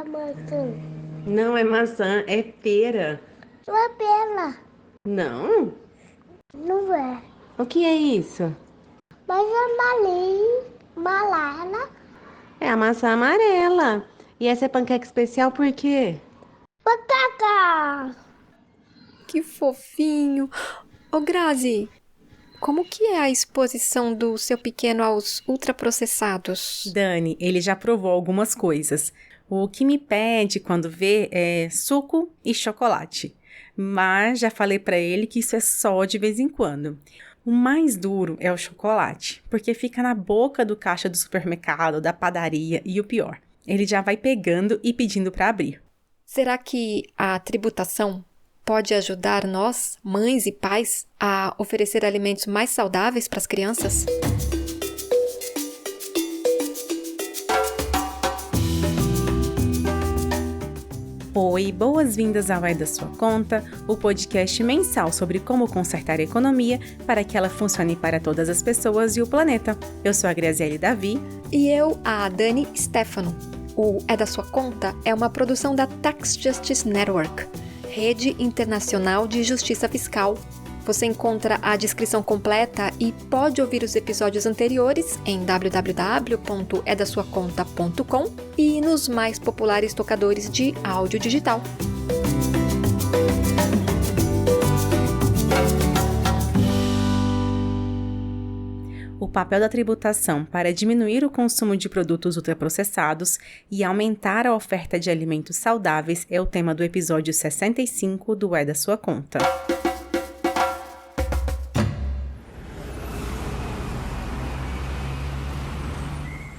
maçã. Não é maçã, é pera. Não é pera. Não? Não é. O que é isso? Mas é malinho, malala, É a maçã amarela. E essa é panqueca especial por quê? patata. Que fofinho! Ô, Grazi, como que é a exposição do seu pequeno aos ultraprocessados? Dani, ele já provou algumas coisas. O que me pede quando vê é suco e chocolate. Mas já falei para ele que isso é só de vez em quando. O mais duro é o chocolate, porque fica na boca do caixa do supermercado, da padaria e o pior, ele já vai pegando e pedindo para abrir. Será que a tributação pode ajudar nós, mães e pais, a oferecer alimentos mais saudáveis para as crianças? Oi, boas-vindas ao É da Sua Conta, o podcast mensal sobre como consertar a economia para que ela funcione para todas as pessoas e o planeta. Eu sou a Graziele Davi. E eu, a Dani Stefano. O É da Sua Conta é uma produção da Tax Justice Network, Rede Internacional de Justiça Fiscal. Você encontra a descrição completa e pode ouvir os episódios anteriores em www.edasuaconta.com e nos mais populares tocadores de áudio digital. O papel da tributação para diminuir o consumo de produtos ultraprocessados e aumentar a oferta de alimentos saudáveis é o tema do episódio 65 do É da Sua Conta.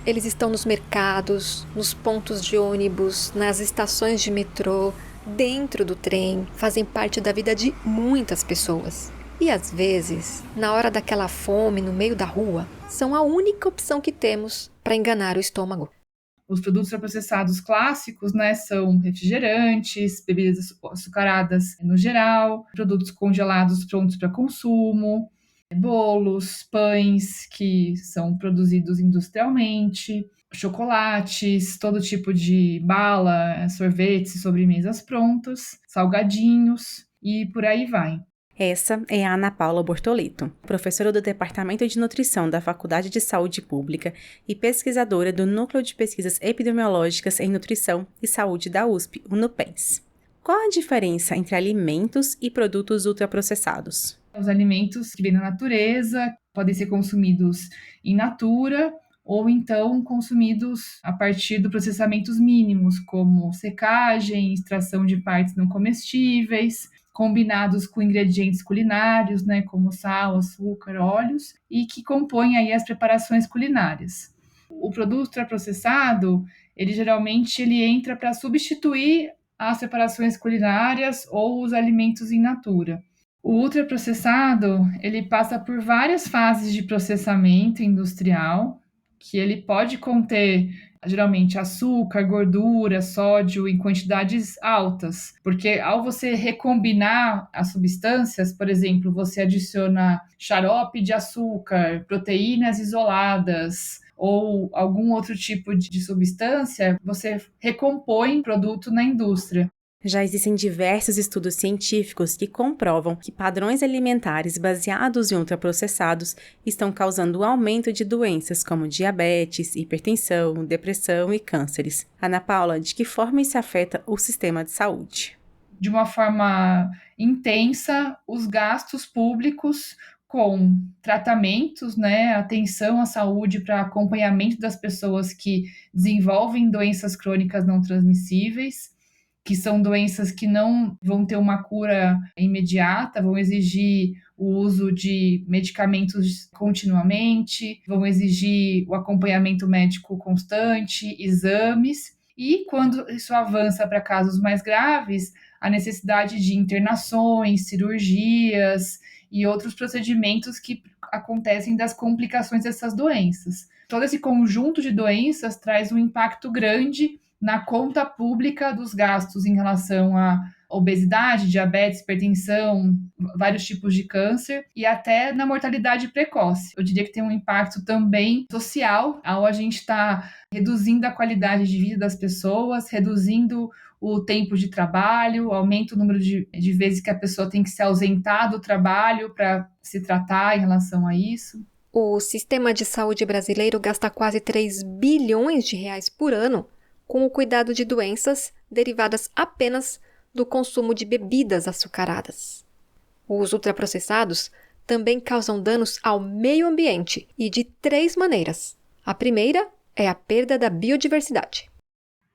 Eles estão nos mercados, nos pontos de ônibus, nas estações de metrô, dentro do trem, fazem parte da vida de muitas pessoas. E às vezes, na hora daquela fome no meio da rua, são a única opção que temos para enganar o estômago. Os produtos processados clássicos, né, são refrigerantes, bebidas açucaradas no geral, produtos congelados prontos para consumo, bolos, pães que são produzidos industrialmente, chocolates, todo tipo de bala, sorvetes, sobremesas prontas, salgadinhos e por aí vai. Essa é a Ana Paula Bortoleto, professora do Departamento de Nutrição da Faculdade de Saúde Pública e pesquisadora do Núcleo de Pesquisas Epidemiológicas em Nutrição e Saúde da USP, o NUPENS. Qual a diferença entre alimentos e produtos ultraprocessados? Os alimentos que vêm da natureza podem ser consumidos in natura ou então consumidos a partir de processamentos mínimos, como secagem, extração de partes não comestíveis, combinados com ingredientes culinários, né, como sal, açúcar, óleos, e que compõem aí as preparações culinárias. O produto ultraprocessado, ele entra para substituir as preparações culinárias ou os alimentos in natura. O ultraprocessado, ele passa por várias fases de processamento industrial, que ele pode conter, geralmente, açúcar, gordura, sódio em quantidades altas, porque ao você recombinar as substâncias, por exemplo, você adiciona xarope de açúcar, proteínas isoladas, ou algum outro tipo de substância, você recompõe produto na indústria. Já existem diversos estudos científicos que comprovam que padrões alimentares baseados em ultraprocessados estão causando o aumento de doenças como diabetes, hipertensão, depressão e cânceres. Ana Paula, de que forma isso afeta o sistema de saúde? De uma forma intensa, os gastos públicos com tratamentos, né, atenção à saúde para acompanhamento das pessoas que desenvolvem doenças crônicas não transmissíveis, que são doenças que não vão ter uma cura imediata, vão exigir o uso de medicamentos continuamente, vão exigir o acompanhamento médico constante, exames, e quando isso avança para casos mais graves, a necessidade de internações, cirurgias e outros procedimentos que acontecem das complicações dessas doenças. Todo esse conjunto de doenças traz um impacto grande na conta pública dos gastos em relação obesidade, diabetes, hipertensão, vários tipos de câncer e até na mortalidade precoce. Eu diria que tem um impacto também social, ao a gente está reduzindo a qualidade de vida das pessoas, reduzindo o tempo de trabalho, aumenta o número de vezes que a pessoa tem que se ausentar do trabalho para se tratar em relação a isso. O sistema de saúde brasileiro gasta quase 3 bilhões de reais por ano com o cuidado de doenças derivadas apenas do consumo de bebidas açucaradas. Os ultraprocessados também causam danos ao meio ambiente e de 3 maneiras. A primeira é a perda da biodiversidade.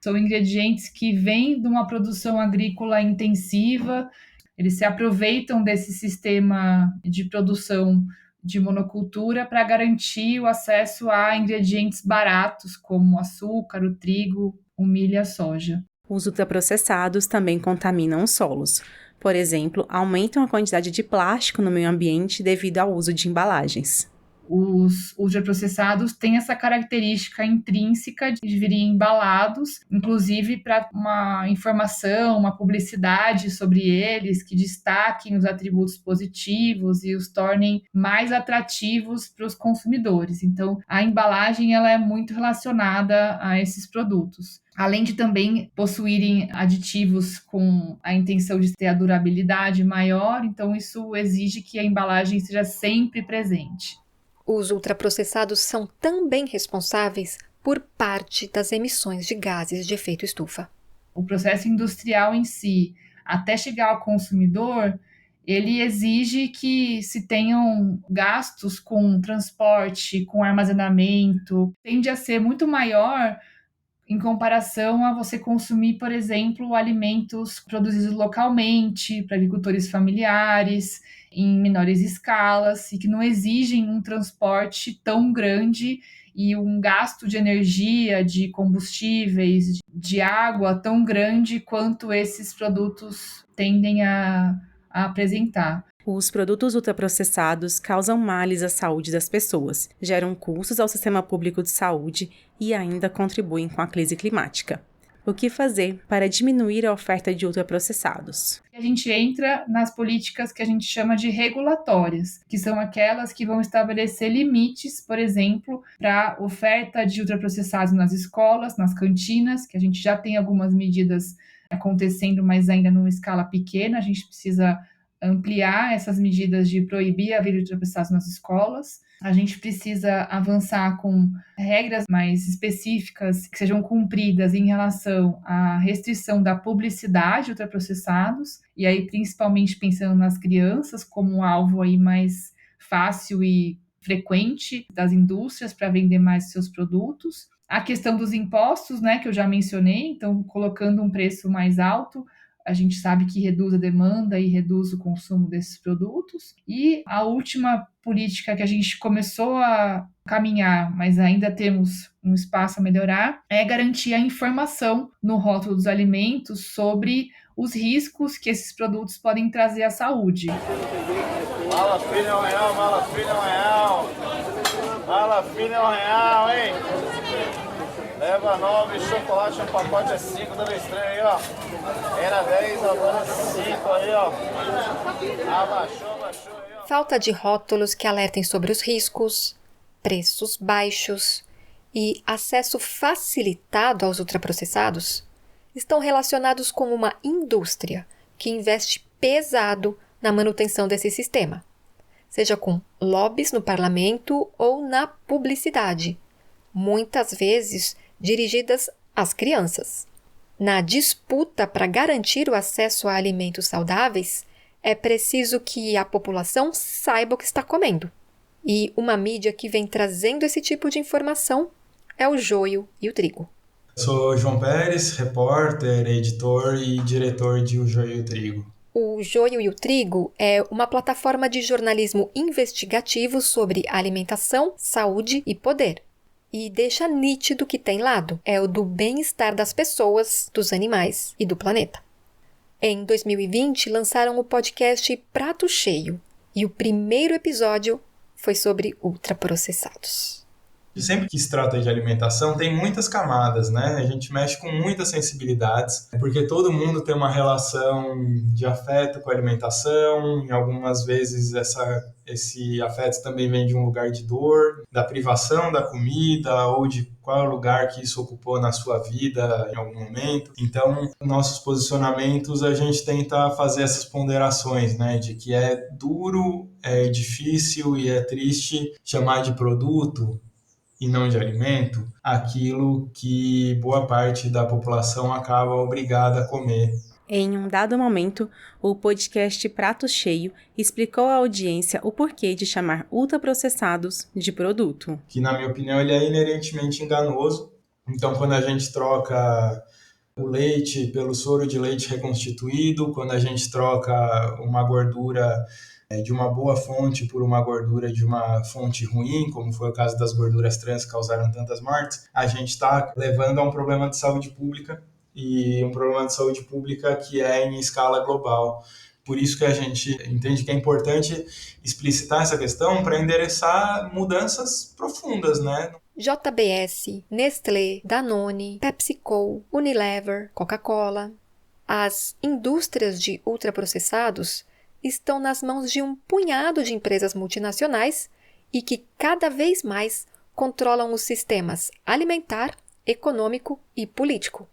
São ingredientes que vêm de uma produção agrícola intensiva, eles se aproveitam desse sistema de produção de monocultura para garantir o acesso a ingredientes baratos, como o açúcar, o trigo, o milho e a soja. Os ultraprocessados também contaminam os solos. Por exemplo, aumentam a quantidade de plástico no meio ambiente devido ao uso de embalagens. Os ultraprocessados têm essa característica intrínseca de virem embalados, inclusive para uma informação, uma publicidade sobre eles que destaquem os atributos positivos e os tornem mais atrativos para os consumidores. Então, a embalagem ela é muito relacionada a esses produtos. Além de também possuírem aditivos com a intenção de ter a durabilidade maior, então isso exige que a embalagem seja sempre presente. Os ultraprocessados são também responsáveis por parte das emissões de gases de efeito estufa. O processo industrial em si, até chegar ao consumidor, ele exige que se tenham gastos com transporte, com armazenamento, tende a ser muito maior em comparação a você consumir, por exemplo, alimentos produzidos localmente, para agricultores familiares, em menores escalas, e que não exigem um transporte tão grande e um gasto de energia, de combustíveis, de água tão grande quanto esses produtos tendem a apresentar. Os produtos ultraprocessados causam males à saúde das pessoas, geram custos ao sistema público de saúde e ainda contribuem com a crise climática. O que fazer para diminuir a oferta de ultraprocessados? A gente entra nas políticas que a gente chama de regulatórias, que são aquelas que vão estabelecer limites, por exemplo, para a oferta de ultraprocessados nas escolas, nas cantinas, que a gente já tem algumas medidas acontecendo, mas ainda numa escala pequena, a gente precisa ampliar essas medidas de proibir a venda de ultraprocessados nas escolas. A gente precisa avançar com regras mais específicas que sejam cumpridas em relação à restrição da publicidade de ultraprocessados, e aí principalmente pensando nas crianças como um alvo aí mais fácil e frequente das indústrias para vender mais seus produtos. A questão dos impostos, né, que eu já mencionei, então colocando um preço mais alto, a gente sabe que reduz a demanda e reduz o consumo desses produtos. E a última política que a gente começou a caminhar, mas ainda temos um espaço a melhorar, é garantir a informação no rótulo dos alimentos sobre os riscos que esses produtos podem trazer à saúde. Mala fina é R$1, mala fina é R$1. Mala fina é R$1, hein? Leva 9, chocolate, um pacote é 5, dando estranho aí, ó. Era 10, agora 5 aí, ó. Abaixou aí, ó. Falta de rótulos que alertem sobre os riscos, preços baixos e acesso facilitado aos ultraprocessados estão relacionados com uma indústria que investe pesado na manutenção desse sistema, seja com lobbies no parlamento ou na publicidade, muitas vezes dirigidas às crianças. Na disputa para garantir o acesso a alimentos saudáveis, é preciso que a população saiba o que está comendo. E uma mídia que vem trazendo esse tipo de informação é o Joio e o Trigo. Sou João Pérez, repórter, editor e diretor de O Joio e o Trigo. O Joio e o Trigo é uma plataforma de jornalismo investigativo sobre alimentação, saúde e poder. E deixa nítido que tem lado, é o do bem-estar das pessoas, dos animais e do planeta. Em 2020, lançaram o podcast Prato Cheio, e o primeiro episódio foi sobre ultraprocessados. E sempre que se trata de alimentação, tem muitas camadas, né? A gente mexe com muitas sensibilidades, porque todo mundo tem uma relação de afeto com a alimentação, e algumas vezes esse afeto também vem de um lugar de dor, da privação da comida, ou de qual lugar que isso ocupou na sua vida em algum momento. Então, nossos posicionamentos, a gente tenta fazer essas ponderações, né? De que é duro, é difícil e é triste chamar de produto e não de alimento, aquilo que boa parte da população acaba obrigada a comer. Em um dado momento, o podcast Prato Cheio explicou à audiência o porquê de chamar ultraprocessados de produto. Que, na minha opinião, ele é inerentemente enganoso. Então, quando a gente troca o leite pelo soro de leite reconstituído, quando a gente troca uma gordura de uma boa fonte por uma gordura de uma fonte ruim, como foi o caso das gorduras trans que causaram tantas mortes, a gente está levando a um problema de saúde pública, e um problema de saúde pública que é em escala global. Por isso que a gente entende que é importante explicitar essa questão para endereçar mudanças profundas, né? JBS, Nestlé, Danone, PepsiCo, Unilever, Coca-Cola. As indústrias de ultraprocessados estão nas mãos de um punhado de empresas multinacionais e que cada vez mais controlam os sistemas alimentar, econômico e político.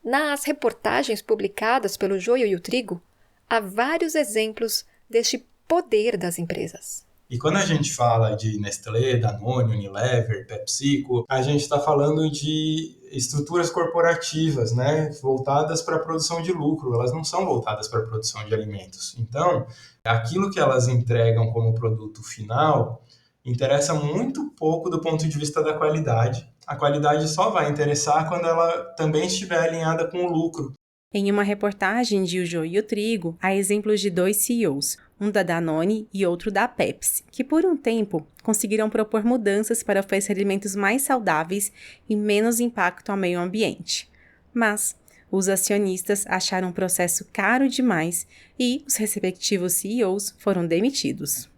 Nas reportagens publicadas pelo Joio e o Trigo, há vários exemplos deste poder das empresas. E quando a gente fala de Nestlé, Danone, Unilever, PepsiCo, a gente está falando de estruturas corporativas, né, voltadas para a produção de lucro, elas não são voltadas para a produção de alimentos. Então, aquilo que elas entregam como produto final interessa muito pouco do ponto de vista da qualidade. A qualidade só vai interessar quando ela também estiver alinhada com o lucro. Em uma reportagem de O Joio e o Trigo, há exemplos de 2 CEOs, um da Danone e outro da Pepsi, que por um tempo conseguiram propor mudanças para oferecer alimentos mais saudáveis e menos impacto ao meio ambiente. Mas os acionistas acharam o processo caro demais e os respectivos CEOs foram demitidos.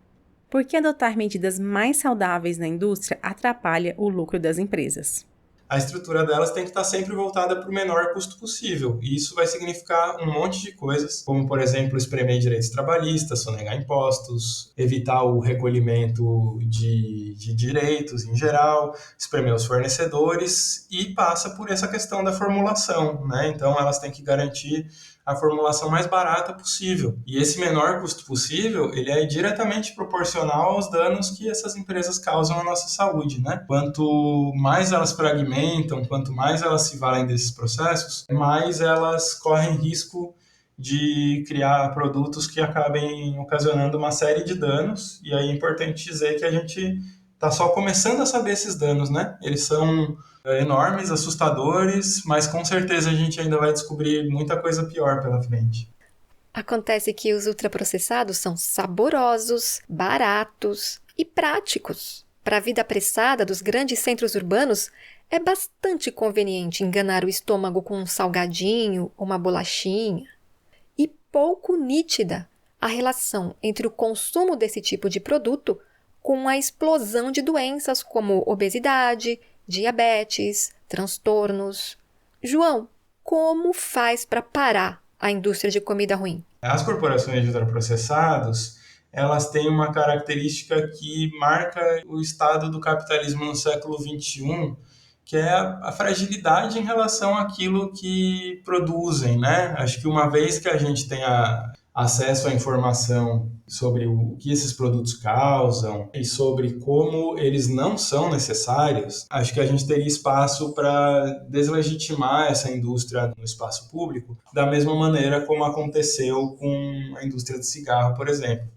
Por que adotar medidas mais saudáveis na indústria atrapalha o lucro das empresas? A estrutura delas tem que estar sempre voltada para o menor custo possível. E isso vai significar um monte de coisas, como, por exemplo, espremer direitos trabalhistas, sonegar impostos, evitar o recolhimento de direitos em geral, espremer os fornecedores, e passa por essa questão da formulação, né? Então, elas têm que garantir a formulação mais barata possível. E esse menor custo possível, ele é diretamente proporcional aos danos que essas empresas causam à nossa saúde, né? Quanto mais elas fragmentam, quanto mais elas se valem desses processos, mais elas correm risco de criar produtos que acabem ocasionando uma série de danos. E aí é importante dizer que a gente está só começando a saber esses danos, né? Eles são enormes, assustadores, mas com certeza a gente ainda vai descobrir muita coisa pior pela frente. Acontece que os ultraprocessados são saborosos, baratos e práticos. Para a vida apressada dos grandes centros urbanos, é bastante conveniente enganar o estômago com um salgadinho ou uma bolachinha. E pouco nítida a relação entre o consumo desse tipo de produto com a explosão de doenças como obesidade, diabetes, transtornos. João, como faz para parar a indústria de comida ruim? As corporações de ultraprocessados, elas têm uma característica que marca o estado do capitalismo no século XXI, que é a fragilidade em relação àquilo que produzem, né? Acho que uma vez que a gente tenha acesso à informação sobre o que esses produtos causam e sobre como eles não são necessários, acho que a gente teria espaço para deslegitimar essa indústria no espaço público, da mesma maneira como aconteceu com a indústria do cigarro, por exemplo.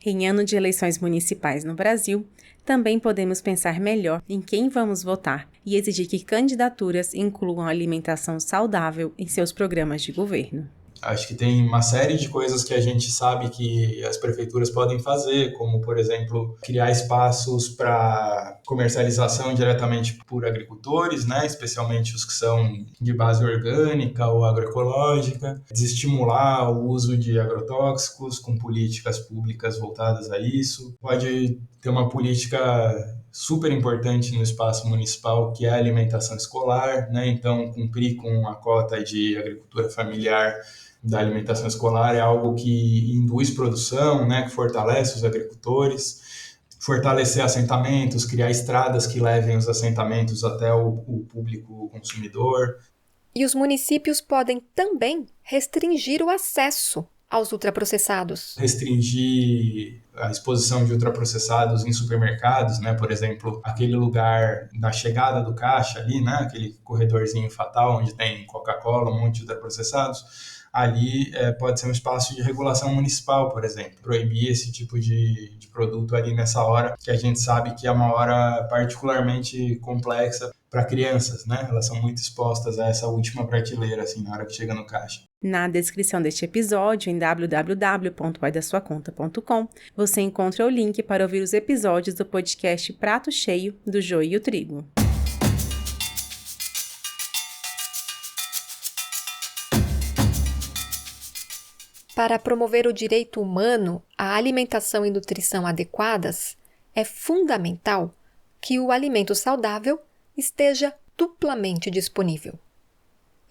Em ano de eleições municipais no Brasil, também podemos pensar melhor em quem vamos votar e exigir que candidaturas incluam alimentação saudável em seus programas de governo. Acho que tem uma série de coisas que a gente sabe que as prefeituras podem fazer, como, por exemplo, criar espaços para comercialização diretamente por agricultores, né? Especialmente os que são de base orgânica ou agroecológica, desestimular o uso de agrotóxicos com políticas públicas voltadas a isso. Pode tem uma política super importante no espaço municipal, que é a alimentação escolar, né? Então, cumprir com a cota de agricultura familiar da alimentação escolar é algo que induz produção, né? Que fortalece os agricultores, fortalecer assentamentos, criar estradas que levem os assentamentos até o público consumidor. E os municípios podem também restringir o acesso aos ultraprocessados. Restringir a exposição de ultraprocessados em supermercados, né? Por exemplo, aquele lugar na chegada do caixa ali, né? Aquele corredorzinho fatal onde tem Coca-Cola, um monte de ultraprocessados. Ali pode ser um espaço de regulação municipal, por exemplo. Proibir esse tipo de produto ali nessa hora, que a gente sabe que é uma hora particularmente complexa para crianças, né? Elas são muito expostas a essa última prateleira, assim, na hora que chega no caixa. Na descrição deste episódio, em www.vaidasuaconta.com, você encontra o link para ouvir os episódios do podcast Prato Cheio, do Joio e o Trigo. Para promover o direito humano à alimentação e nutrição adequadas, é fundamental que o alimento saudável esteja duplamente disponível.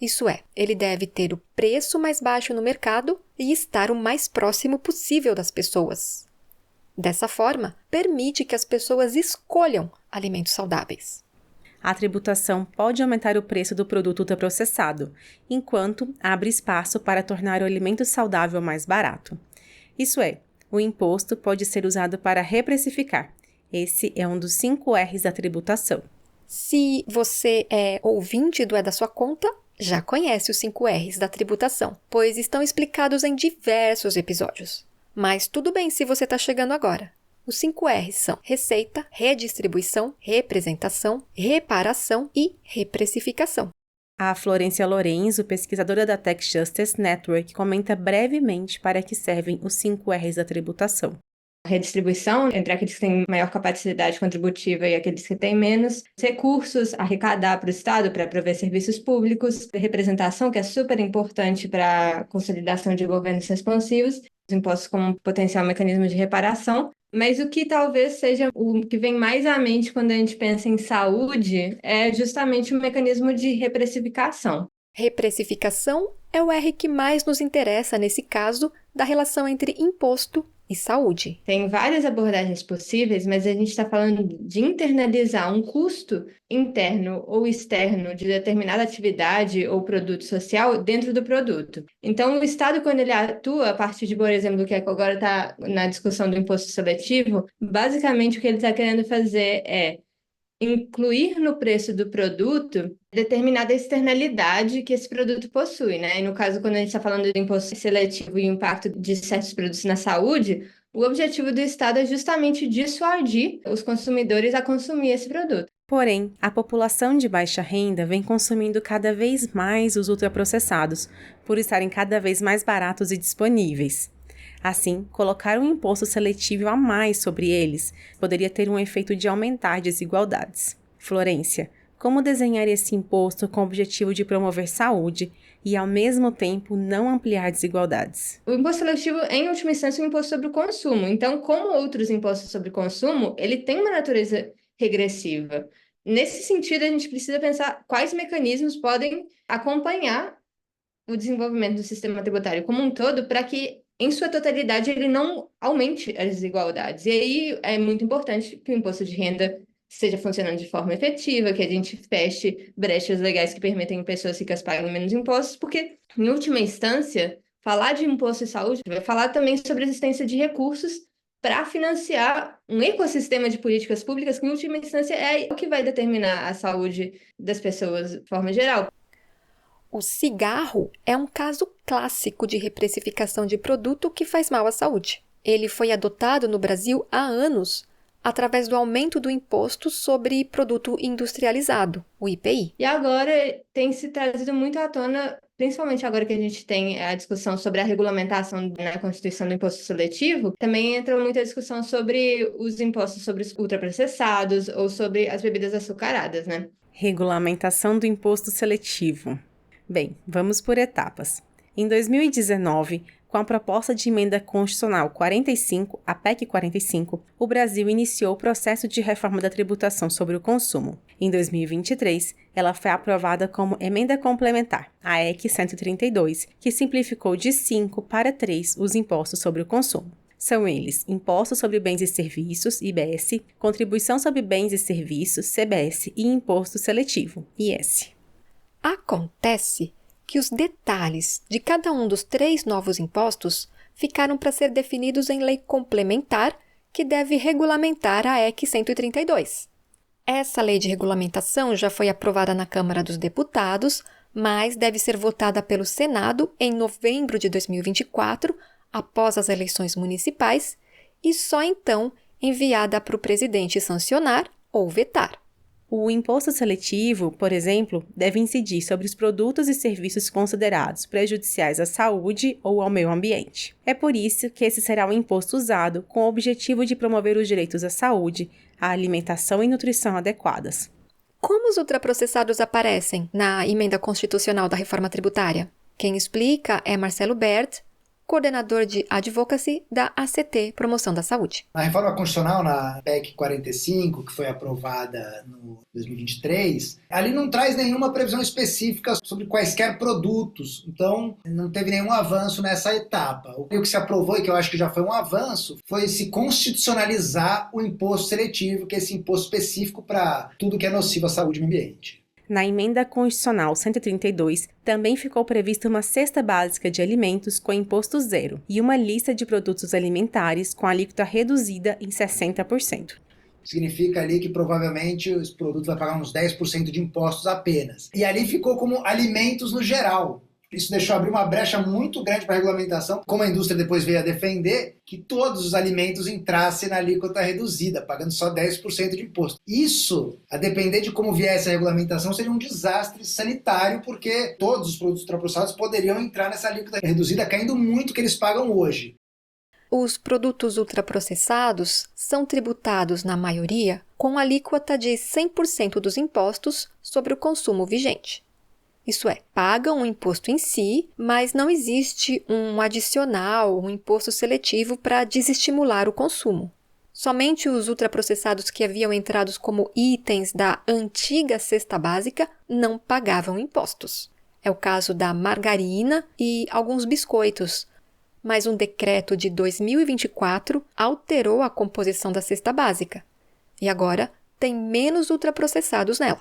Isso é, ele deve ter o preço mais baixo no mercado e estar o mais próximo possível das pessoas. Dessa forma, permite que as pessoas escolham alimentos saudáveis. A tributação pode aumentar o preço do produto ultraprocessado, enquanto abre espaço para tornar o alimento saudável mais barato. Isso é, o imposto pode ser usado para reprecificar. Esse é um dos 5 R's da tributação. Se você é ouvinte do É da Sua Conta, já conhece os 5 R's da tributação, pois estão explicados em diversos episódios. Mas tudo bem se você está chegando agora. Os 5 R's são receita, redistribuição, representação, reparação e reprecificação. A Florência Lorenzo, pesquisadora da Tax Justice Network, comenta brevemente para que servem os 5 R's da tributação. Redistribuição entre aqueles que têm maior capacidade contributiva e aqueles que têm menos, recursos, arrecadar para o Estado para prover serviços públicos, representação, que é super importante para a consolidação de governos responsivos, os impostos como um potencial mecanismo de reparação, mas o que talvez seja o que vem mais à mente quando a gente pensa em saúde é justamente o mecanismo de reprecificação. Reprecificação é o R que mais nos interessa nesse caso da relação entre imposto e saúde. Tem várias abordagens possíveis, mas a gente está falando de internalizar um custo interno ou externo de determinada atividade ou produto social dentro do produto. Então, o Estado, quando ele atua, a partir de, por exemplo, que agora está na discussão do imposto seletivo, basicamente o que ele está querendo fazer é incluir no preço do produto determinada externalidade que esse produto possui, né? E no caso, quando a gente está falando do imposto seletivo e o impacto de certos produtos na saúde, o objetivo do Estado é justamente dissuadir os consumidores a consumir esse produto. Porém, a população de baixa renda vem consumindo cada vez mais os ultraprocessados, por estarem cada vez mais baratos e disponíveis. Assim, colocar um imposto seletivo a mais sobre eles poderia ter um efeito de aumentar desigualdades. Florência, como desenhar esse imposto com o objetivo de promover saúde e, ao mesmo tempo, não ampliar desigualdades? O imposto seletivo, em última instância, é um imposto sobre o consumo. Então, como outros impostos sobre consumo, ele tem uma natureza regressiva. Nesse sentido, a gente precisa pensar quais mecanismos podem acompanhar o desenvolvimento do sistema tributário como um todo para que, em sua totalidade, ele não aumente as desigualdades. E aí é muito importante que o imposto de renda esteja funcionando de forma efetiva, que a gente feche brechas legais que permitem que pessoas ricas paguem menos impostos, porque, em última instância, falar de imposto de saúde vai falar também sobre a existência de recursos para financiar um ecossistema de políticas públicas que, em última instância, é o que vai determinar a saúde das pessoas de forma geral. O cigarro é um caso clássico de reprecificação de produto que faz mal à saúde. Ele foi adotado no Brasil há anos através do aumento do imposto sobre produto industrializado, o IPI. E agora tem se trazido muito à tona, principalmente agora que a gente tem a discussão sobre a regulamentação na Constituição do imposto seletivo, também entra muita discussão sobre os impostos sobre os ultraprocessados ou sobre as bebidas açucaradas, né? Regulamentação do imposto seletivo. Bem, vamos por etapas. Em 2019, Com a proposta de emenda constitucional 45, a PEC 45, o Brasil iniciou o processo de reforma da tributação sobre o consumo. Em 2023, ela foi aprovada como emenda complementar, a EC 132, que simplificou de 5 para 3 os impostos sobre o consumo. São eles Imposto sobre Bens e Serviços, IBS, Contribuição sobre Bens e Serviços, CBS e Imposto Seletivo, IS. Acontece que os detalhes de cada um dos 3 novos impostos ficaram para ser definidos em lei complementar que deve regulamentar a EC 132. Essa lei de regulamentação já foi aprovada na Câmara dos Deputados, mas deve ser votada pelo Senado em novembro de 2024, após as eleições municipais, e só então enviada para o presidente sancionar ou vetar. O imposto seletivo, por exemplo, deve incidir sobre os produtos e serviços considerados prejudiciais à saúde ou ao meio ambiente. É por isso que esse será um imposto usado com o objetivo de promover os direitos à saúde, à alimentação e nutrição adequadas. Como os ultraprocessados aparecem na emenda constitucional da reforma tributária? Quem explica é Marcelo Bert, coordenador de Advocacy da ACT Promoção da Saúde. Na reforma constitucional, na PEC 45, que foi aprovada no 2023, ali não traz nenhuma previsão específica sobre quaisquer produtos, então não teve nenhum avanço nessa etapa. O que se aprovou, e que eu acho que já foi um avanço, foi se constitucionalizar o imposto seletivo, que é esse imposto específico para tudo que é nocivo à saúde e ao meio ambiente. Na emenda constitucional 132, também ficou prevista uma cesta básica de alimentos com imposto zero e uma lista de produtos alimentares com alíquota reduzida em 60%. Significa ali que provavelmente os produtos vão pagar uns 10% de impostos apenas. E ali ficou como alimentos no geral. Isso deixou abrir uma brecha muito grande para a regulamentação, como a indústria depois veio a defender, que todos os alimentos entrassem na alíquota reduzida, pagando só 10% de imposto. Isso, a depender de como viesse a regulamentação, seria um desastre sanitário, porque todos os produtos ultraprocessados poderiam entrar nessa alíquota reduzida, caindo muito o que eles pagam hoje. Os produtos ultraprocessados são tributados, na maioria, com alíquota de 100% dos impostos sobre o consumo vigente. Isso é, pagam o imposto em si, mas não existe um adicional, um imposto seletivo para desestimular o consumo. Somente os ultraprocessados que haviam entrado como itens da antiga cesta básica não pagavam impostos. É o caso da margarina e alguns biscoitos, mas um decreto de 2024 alterou a composição da cesta básica e agora tem menos ultraprocessados nela.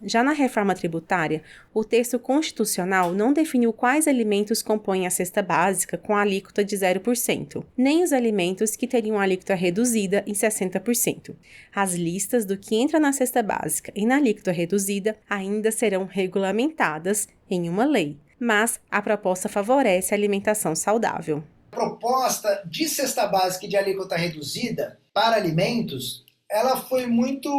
Já na reforma tributária, o texto constitucional não definiu quais alimentos compõem a cesta básica com alíquota de 0%, nem os alimentos que teriam alíquota reduzida em 60%. As listas do que entra na cesta básica e na alíquota reduzida ainda serão regulamentadas em uma lei, mas a proposta favorece a alimentação saudável. A proposta de cesta básica e de alíquota reduzida para alimentos, ela foi muito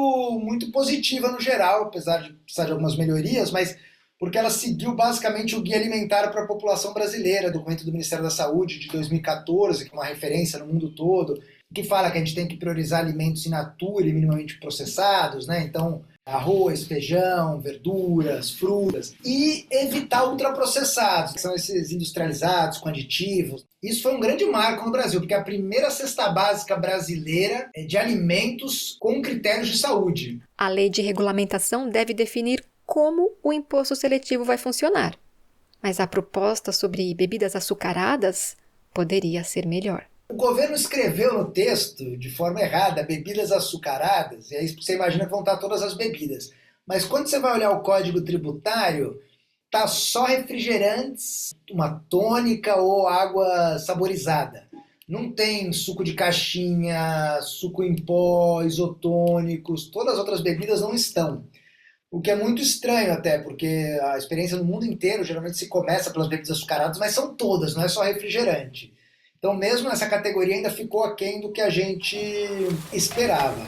positiva no geral, apesar de precisar de algumas melhorias, mas porque ela seguiu basicamente o Guia Alimentar para a População Brasileira, documento do Ministério da Saúde de 2014, que é uma referência no mundo todo, que fala que a gente tem que priorizar alimentos in natura e minimamente processados, né? Então, arroz, feijão, verduras, frutas, e evitar ultraprocessados, que são esses industrializados, com aditivos. Isso foi um grande marco no Brasil, porque é a primeira cesta básica brasileira de alimentos com critérios de saúde. A lei de regulamentação deve definir como o imposto seletivo vai funcionar, mas a proposta sobre bebidas açucaradas poderia ser melhor. O governo escreveu no texto, de forma errada, bebidas açucaradas, e aí você imagina que vão estar todas as bebidas. Mas quando você vai olhar o Código Tributário, tá só refrigerantes, uma tônica ou água saborizada. Não tem suco de caixinha, suco em pó, isotônicos, todas as outras bebidas não estão. O que é muito estranho até, porque a experiência no mundo inteiro geralmente se começa pelas bebidas açucaradas, mas são todas, não é só refrigerante. Então, mesmo essa categoria ainda ficou aquém do que a gente esperava.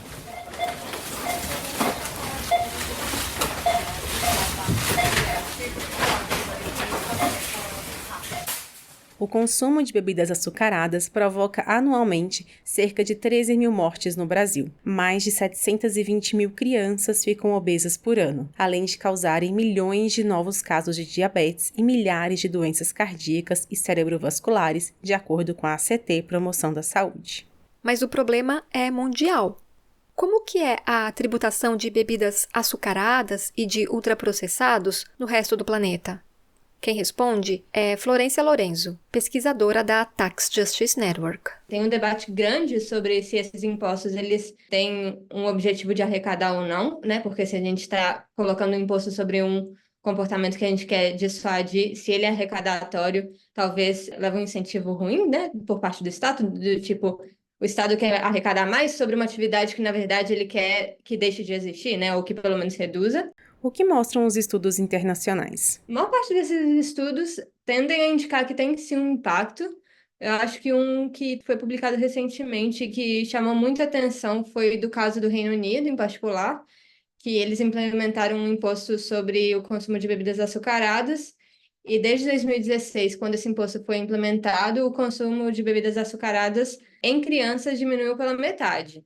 O consumo de bebidas açucaradas provoca anualmente cerca de 13 mil mortes no Brasil. Mais de 720 mil crianças ficam obesas por ano, além de causarem milhões de novos casos de diabetes e milhares de doenças cardíacas e cerebrovasculares, de acordo com a ACT Promoção da Saúde. Mas o problema é mundial. Como que é a tributação de bebidas açucaradas e de ultraprocessados no resto do planeta? Quem responde é Florência Lorenzo, pesquisadora da Tax Justice Network. Tem um debate grande sobre se esses impostos eles têm um objetivo de arrecadar ou não, né? Porque se a gente está colocando um imposto sobre um comportamento que a gente quer dissuadir, se ele é arrecadatório, talvez leve um incentivo ruim, né? Por parte do Estado, do tipo, o Estado quer arrecadar mais sobre uma atividade que, na verdade, ele quer que deixe de existir, né? Ou que pelo menos reduza. O que mostram os estudos internacionais? A maior parte desses estudos tendem a indicar que tem sim um impacto. Eu acho que um que foi publicado recentemente que chamou muita atenção foi do caso do Reino Unido, em particular, que eles implementaram um imposto sobre o consumo de bebidas açucaradas e desde 2016, quando esse imposto foi implementado, o consumo de bebidas açucaradas em crianças diminuiu pela metade.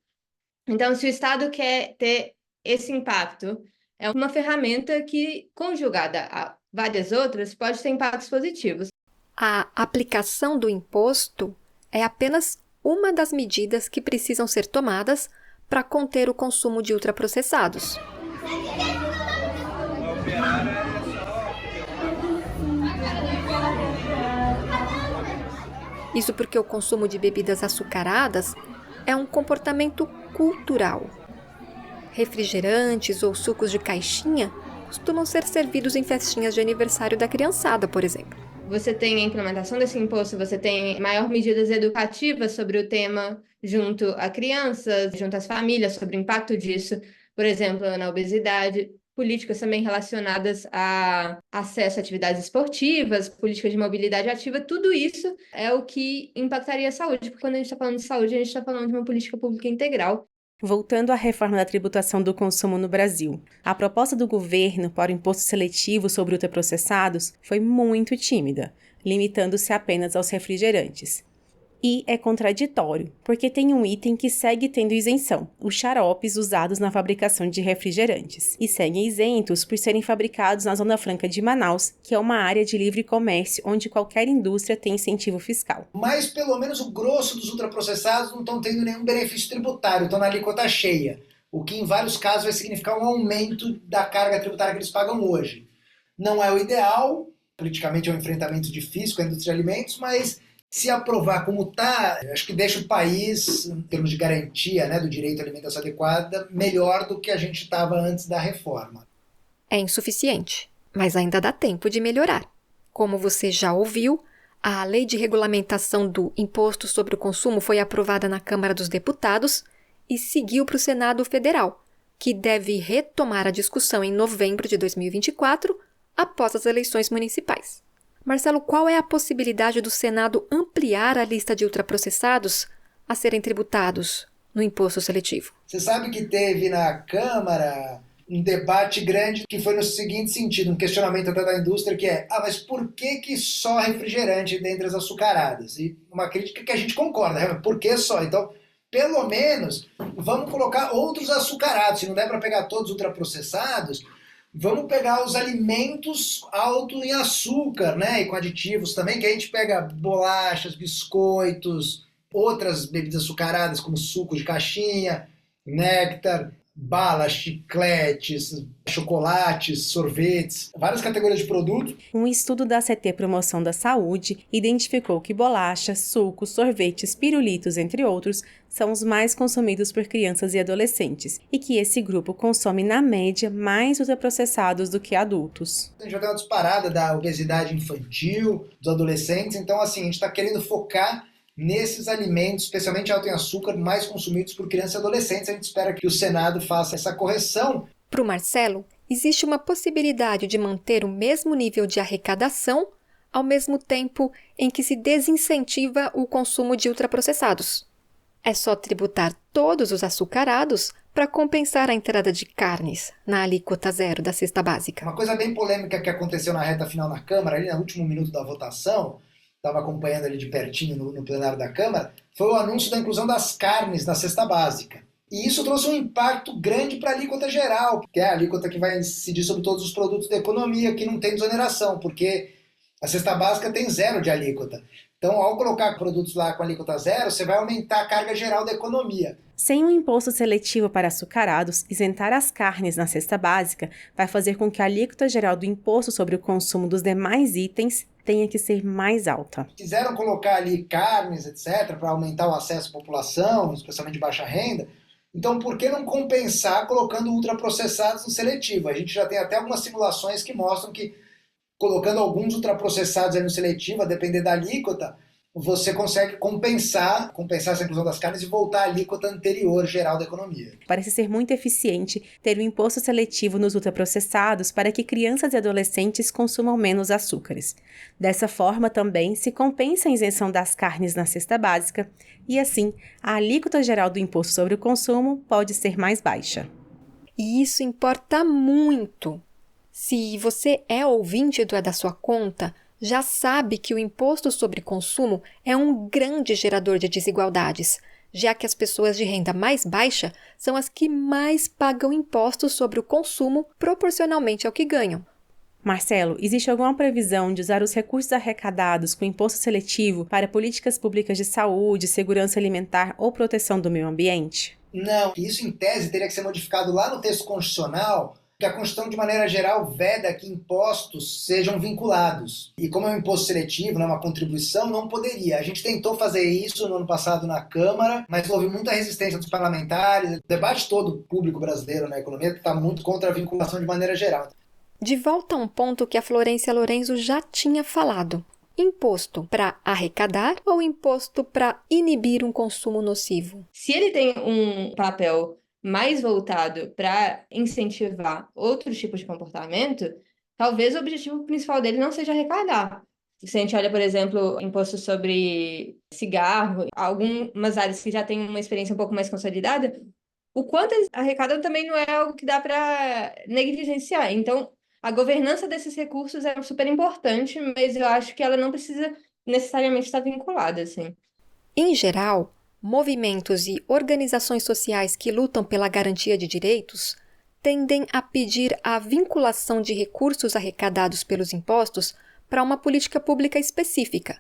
Então, se o Estado quer ter esse impacto, é uma ferramenta que, conjugada a várias outras, pode ter impactos positivos. A aplicação do imposto é apenas uma das medidas que precisam ser tomadas para conter o consumo de ultraprocessados. Isso porque o consumo de bebidas açucaradas é um comportamento cultural. Refrigerantes ou sucos de caixinha costumam ser servidos em festinhas de aniversário da criançada, por exemplo. Você tem a implementação desse imposto, você tem maior medidas educativas sobre o tema junto a crianças, junto às famílias, sobre o impacto disso, por exemplo, na obesidade, políticas também relacionadas a acesso a atividades esportivas, políticas de mobilidade ativa, tudo isso é o que impactaria a saúde, porque quando a gente está falando de saúde, a gente está falando de uma política pública integral. Voltando à reforma da tributação do consumo no Brasil, a proposta do governo para o imposto seletivo sobre ultraprocessados foi muito tímida, limitando-se apenas aos refrigerantes. E é contraditório, porque tem um item que segue tendo isenção, os xaropes usados na fabricação de refrigerantes, e seguem isentos por serem fabricados na Zona Franca de Manaus, que é uma área de livre comércio onde qualquer indústria tem incentivo fiscal. Mas pelo menos o grosso dos ultraprocessados não estão tendo nenhum benefício tributário, estão na alíquota cheia, o que em vários casos vai significar um aumento da carga tributária que eles pagam hoje. Não é o ideal, politicamente é um enfrentamento difícil com a indústria de alimentos, mas se aprovar como está, acho que deixa o país, em termos de garantia, né, do direito à alimentação adequada, melhor do que a gente estava antes da reforma. É insuficiente, mas ainda dá tempo de melhorar. Como você já ouviu, a Lei de Regulamentação do Imposto sobre o Consumo foi aprovada na Câmara dos Deputados e seguiu para o Senado Federal, que deve retomar a discussão em novembro de 2024, após as eleições municipais. Marcelo, qual é a possibilidade do Senado ampliar a lista de ultraprocessados a serem tributados no imposto seletivo? Você sabe que teve na Câmara um debate grande que foi no seguinte sentido, um questionamento até da indústria, que é, mas por que só refrigerante dentre as açucaradas? E uma crítica que a gente concorda, por que só? Então, pelo menos, vamos colocar outros açucarados, se não der para pegar todos ultraprocessados, vamos pegar os alimentos altos em açúcar, né, e com aditivos também, que a gente pega bolachas, biscoitos, outras bebidas açucaradas, como suco de caixinha, néctar, balas, chicletes, chocolates, sorvetes, várias categorias de produtos. Um estudo da ACT Promoção da Saúde identificou que bolachas, sucos, sorvetes, pirulitos, entre outros, são os mais consumidos por crianças e adolescentes, e que esse grupo consome, na média, mais ultraprocessados do que adultos. A gente já tem uma disparada da obesidade infantil, dos adolescentes, então assim, a gente está querendo focar nesses alimentos, especialmente alto em açúcar, mais consumidos por crianças e adolescentes. A gente espera que o Senado faça essa correção. Para o Marcelo, existe uma possibilidade de manter o mesmo nível de arrecadação ao mesmo tempo em que se desincentiva o consumo de ultraprocessados. É só tributar todos os açucarados para compensar a entrada de carnes na alíquota zero da cesta básica. Uma coisa bem polêmica que aconteceu na reta final na Câmara, ali no último minuto da votação, estava acompanhando ali de pertinho no plenário da Câmara, foi o anúncio da inclusão das carnes na cesta básica. E isso trouxe um impacto grande para a alíquota geral, que é a alíquota que vai incidir sobre todos os produtos da economia, que não tem desoneração, porque a cesta básica tem 0 de alíquota. Então, ao colocar produtos lá com alíquota 0, você vai aumentar a carga geral da economia. Sem um imposto seletivo para açucarados, isentar as carnes na cesta básica vai fazer com que a alíquota geral do imposto sobre o consumo dos demais itens tenha que ser mais alta. Quiseram colocar ali carnes, etc., para aumentar o acesso à população, especialmente de baixa renda. Então, por que não compensar colocando ultraprocessados no seletivo? A gente já tem até algumas simulações que mostram que colocando alguns ultraprocessados aí no seletivo, a depender da alíquota, você consegue compensar essa inclusão das carnes e voltar à alíquota anterior geral da economia. Parece ser muito eficiente ter um imposto seletivo nos ultraprocessados para que crianças e adolescentes consumam menos açúcares. Dessa forma, também se compensa a isenção das carnes na cesta básica e, assim, a alíquota geral do imposto sobre o consumo pode ser mais baixa. E isso importa muito. Se você é ouvinte do É da Sua Conta, já sabe que o imposto sobre consumo é um grande gerador de desigualdades, já que as pessoas de renda mais baixa são as que mais pagam impostos sobre o consumo proporcionalmente ao que ganham. Marcelo, existe alguma previsão de usar os recursos arrecadados com imposto seletivo para políticas públicas de saúde, segurança alimentar ou proteção do meio ambiente? Não, isso em tese teria que ser modificado lá no texto constitucional, que a Constituição, de maneira geral, veda que impostos sejam vinculados. E como é um imposto seletivo, não é uma contribuição, não poderia. A gente tentou fazer isso no ano passado na Câmara, mas houve muita resistência dos parlamentares. O debate todo público brasileiro na economia está muito contra a vinculação de maneira geral. De volta a um ponto que a Florência Lorenzo já tinha falado. Imposto para arrecadar ou imposto para inibir um consumo nocivo? Se ele tem um papel mais voltado para incentivar outros tipos de comportamento, talvez o objetivo principal dele não seja arrecadar. Se a gente olha, por exemplo, imposto sobre cigarro, algumas áreas que já têm uma experiência um pouco mais consolidada, o quanto eles arrecadam também não é algo que dá para negligenciar. Então, a governança desses recursos é super importante, mas eu acho que ela não precisa necessariamente estar vinculada, assim. Em geral, movimentos e organizações sociais que lutam pela garantia de direitos tendem a pedir a vinculação de recursos arrecadados pelos impostos para uma política pública específica,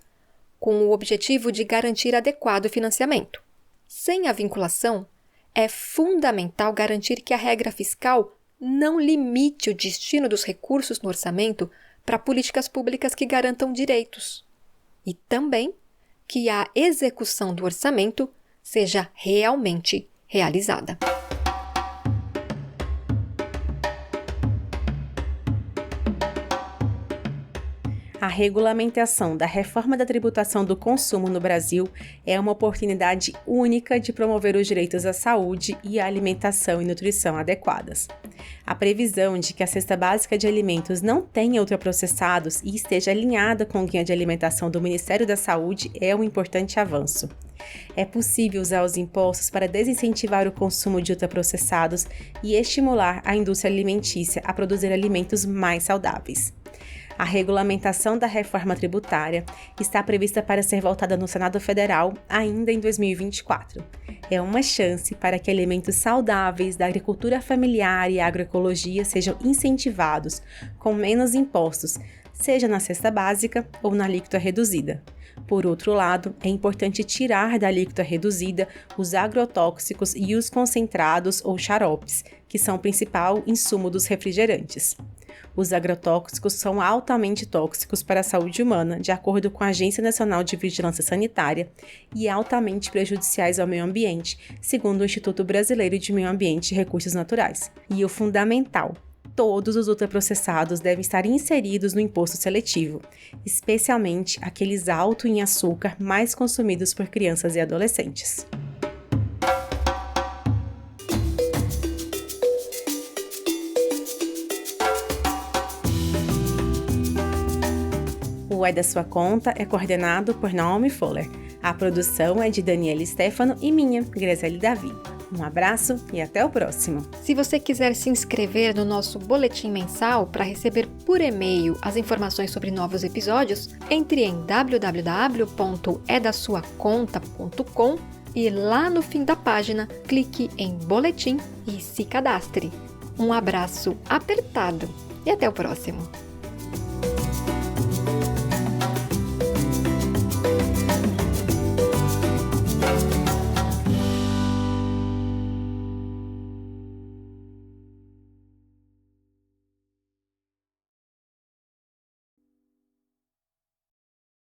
com o objetivo de garantir adequado financiamento. Sem a vinculação, é fundamental garantir que a regra fiscal não limite o destino dos recursos no orçamento para políticas públicas que garantam direitos. E também que a execução do orçamento seja realmente realizada. A regulamentação da reforma da tributação do consumo no Brasil é uma oportunidade única de promover os direitos à saúde e à alimentação e nutrição adequadas. A previsão de que a cesta básica de alimentos não tenha ultraprocessados e esteja alinhada com o guia de alimentação do Ministério da Saúde é um importante avanço. É possível usar os impostos para desincentivar o consumo de ultraprocessados e estimular a indústria alimentícia a produzir alimentos mais saudáveis. A regulamentação da reforma tributária está prevista para ser votada no Senado Federal ainda em 2024. É uma chance para que alimentos saudáveis da agricultura familiar e agroecologia sejam incentivados com menos impostos, seja na cesta básica ou na alíquota reduzida. Por outro lado, é importante tirar da alíquota reduzida os agrotóxicos e os concentrados ou xaropes, que são o principal insumo dos refrigerantes. Os agrotóxicos são altamente tóxicos para a saúde humana, de acordo com a Agência Nacional de Vigilância Sanitária, e altamente prejudiciais ao meio ambiente, segundo o Instituto Brasileiro de Meio Ambiente e Recursos Naturais. E o fundamental: todos os ultraprocessados devem estar inseridos no imposto seletivo, especialmente aqueles altos em açúcar mais consumidos por crianças e adolescentes. O É da Sua Conta é coordenado por Naomi Fuller. A produção é de Daniela Stefano e minha, Graziele Davi. Um abraço e até o próximo! Se você quiser se inscrever no nosso boletim mensal para receber por e-mail as informações sobre novos episódios, entre em www.edasuaconta.com e lá no fim da página, clique em boletim e se cadastre. Um abraço apertado e até o próximo!